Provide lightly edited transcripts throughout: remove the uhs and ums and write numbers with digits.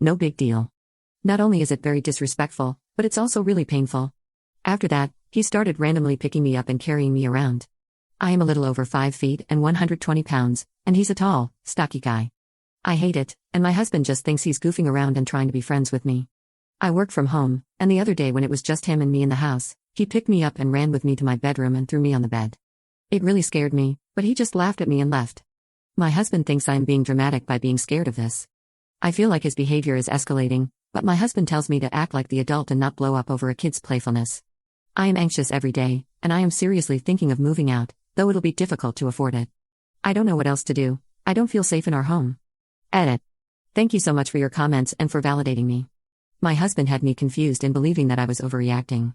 no big deal. Not only is it very disrespectful, but it's also really painful. After that, he started randomly picking me up and carrying me around. I am a little over 5 feet and 120 pounds, and he's a tall, stocky guy. I hate it, and my husband just thinks he's goofing around and trying to be friends with me. I work from home, and the other day when it was just him and me in the house, he picked me up and ran with me to my bedroom and threw me on the bed. It really scared me, but he just laughed at me and left. My husband thinks I am being dramatic by being scared of this. I feel like his behavior is escalating, but my husband tells me to act like the adult and not blow up over a kid's playfulness. I am anxious every day, and I am seriously thinking of moving out, though it'll be difficult to afford it. I don't know what else to do. I don't feel safe in our home. Edit. Thank you so much for your comments and for validating me. My husband had me confused in believing that I was overreacting.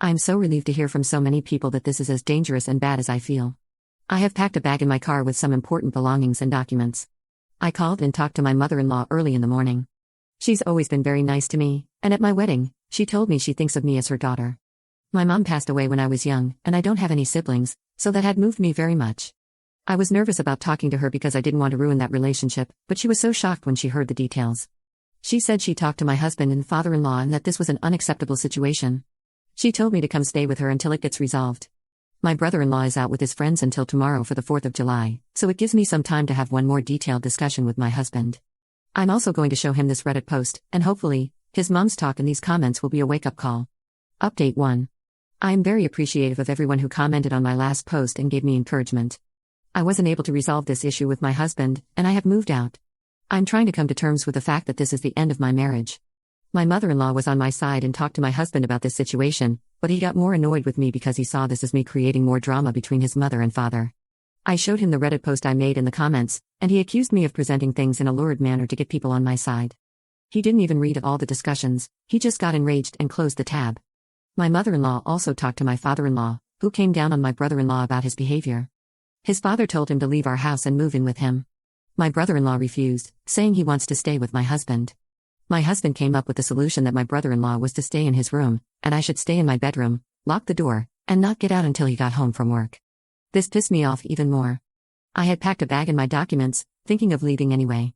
I am so relieved to hear from so many people that this is as dangerous and bad as I feel. I have packed a bag in my car with some important belongings and documents. I called and talked to my mother-in-law early in the morning. She's always been very nice to me, and at my wedding, she told me she thinks of me as her daughter. My mom passed away when I was young, and I don't have any siblings, so that had moved me very much. I was nervous about talking to her because I didn't want to ruin that relationship, but she was so shocked when she heard the details. She said she talked to my husband and father-in-law and that this was an unacceptable situation. She told me to come stay with her until it gets resolved. My brother-in-law is out with his friends until tomorrow for the 4th of July, so it gives me some time to have one more detailed discussion with my husband. I'm also going to show him this Reddit post, and hopefully, his mom's talk in these comments will be a wake-up call. Update 1. I am very appreciative of everyone who commented on my last post and gave me encouragement. I wasn't able to resolve this issue with my husband, and I have moved out. I'm trying to come to terms with the fact that this is the end of my marriage. My mother-in-law was on my side and talked to my husband about this situation, but he got more annoyed with me because he saw this as me creating more drama between his mother and father. I showed him the Reddit post I made in the comments, and he accused me of presenting things in a lurid manner to get people on my side. He didn't even read all the discussions, he just got enraged and closed the tab. My mother-in-law also talked to my father-in-law, who came down on my brother-in-law about his behavior. His father told him to leave our house and move in with him. My brother-in-law refused, saying he wants to stay with my husband. My husband came up with the solution that my brother-in-law was to stay in his room, and I should stay in my bedroom, lock the door, and not get out until he got home from work. This pissed me off even more. I had packed a bag and my documents, thinking of leaving anyway.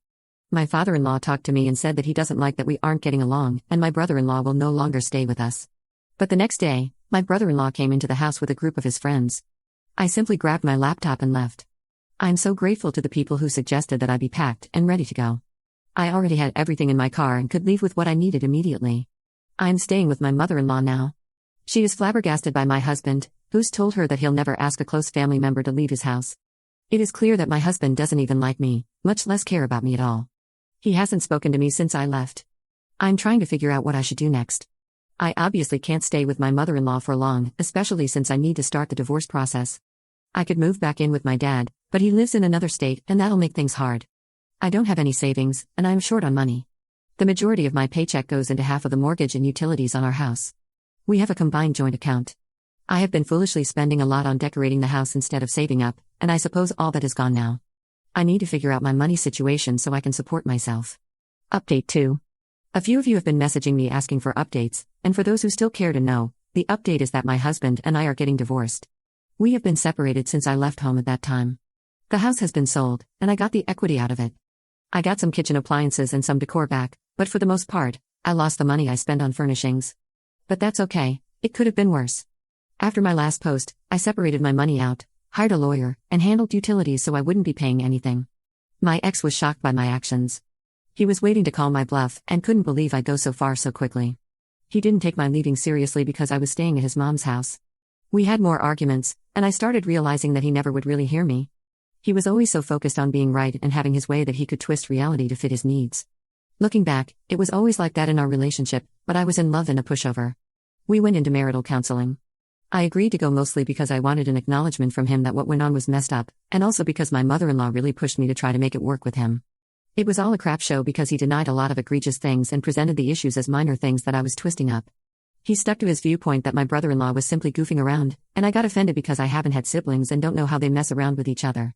My father-in-law talked to me and said that he doesn't like that we aren't getting along, and my brother-in-law will no longer stay with us. But the next day, my brother-in-law came into the house with a group of his friends. I simply grabbed my laptop and left. I'm so grateful to the people who suggested that I be packed and ready to go. I already had everything in my car and could leave with what I needed immediately. I am staying with my mother-in-law now. She is flabbergasted by my husband, who's told her that he'll never ask a close family member to leave his house. It is clear that my husband doesn't even like me, much less care about me at all. He hasn't spoken to me since I left. I'm trying to figure out what I should do next. I obviously can't stay with my mother-in-law for long, especially since I need to start the divorce process. I could move back in with my dad, but he lives in another state and that'll make things hard. I don't have any savings, and I am short on money. The majority of my paycheck goes into half of the mortgage and utilities on our house. We have a combined joint account. I have been foolishly spending a lot on decorating the house instead of saving up, and I suppose all that is gone now. I need to figure out my money situation so I can support myself. Update 2. A few of you have been messaging me asking for updates, and for those who still care to know, the update is that my husband and I are getting divorced. We have been separated since I left home at that time. The house has been sold, and I got the equity out of it. I got some kitchen appliances and some decor back, but for the most part, I lost the money I spent on furnishings. But that's okay, it could have been worse. After my last post, I separated my money out, hired a lawyer, and handled utilities so I wouldn't be paying anything. My ex was shocked by my actions. He was waiting to call my bluff and couldn't believe I'd go so far so quickly. He didn't take my leaving seriously because I was staying at his mom's house. We had more arguments, and I started realizing that he never would really hear me. He was always so focused on being right and having his way that he could twist reality to fit his needs. Looking back, it was always like that in our relationship, but I was in love and a pushover. We went into marital counseling. I agreed to go mostly because I wanted an acknowledgement from him that what went on was messed up, and also because my mother-in-law really pushed me to try to make it work with him. It was all a crap show because he denied a lot of egregious things and presented the issues as minor things that I was twisting up. He stuck to his viewpoint that my brother-in-law was simply goofing around, and I got offended because I haven't had siblings and don't know how they mess around with each other.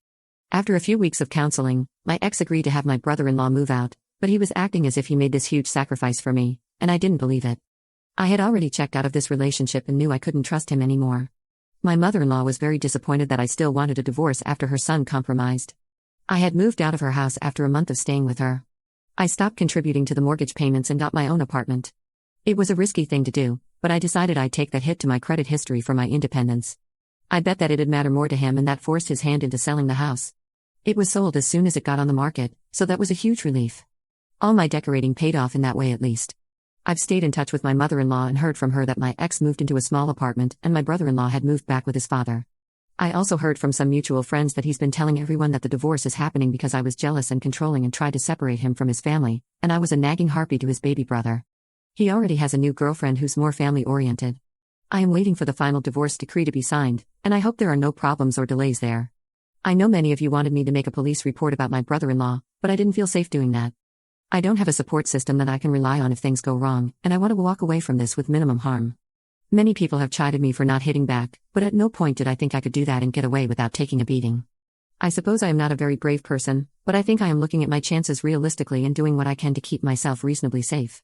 After a few weeks of counseling, my ex agreed to have my brother-in-law move out, but he was acting as if he made this huge sacrifice for me, and I didn't believe it. I had already checked out of this relationship and knew I couldn't trust him anymore. My mother-in-law was very disappointed that I still wanted a divorce after her son compromised. I had moved out of her house after a month of staying with her. I stopped contributing to the mortgage payments and got my own apartment. It was a risky thing to do, but I decided I'd take that hit to my credit history for my independence. I bet that it'd matter more to him, and that forced his hand into selling the house. It was sold as soon as it got on the market, so that was a huge relief. All my decorating paid off in that way, at least. I've stayed in touch with my mother-in-law and heard from her that my ex moved into a small apartment and my brother-in-law had moved back with his father. I also heard from some mutual friends that he's been telling everyone that the divorce is happening because I was jealous and controlling and tried to separate him from his family, and I was a nagging harpy to his baby brother. He already has a new girlfriend who's more family-oriented. I am waiting for the final divorce decree to be signed, and I hope there are no problems or delays there. I know many of you wanted me to make a police report about my brother-in-law, but I didn't feel safe doing that. I don't have a support system that I can rely on if things go wrong, and I want to walk away from this with minimum harm. Many people have chided me for not hitting back, but at no point did I think I could do that and get away without taking a beating. I suppose I am not a very brave person, but I think I am looking at my chances realistically and doing what I can to keep myself reasonably safe.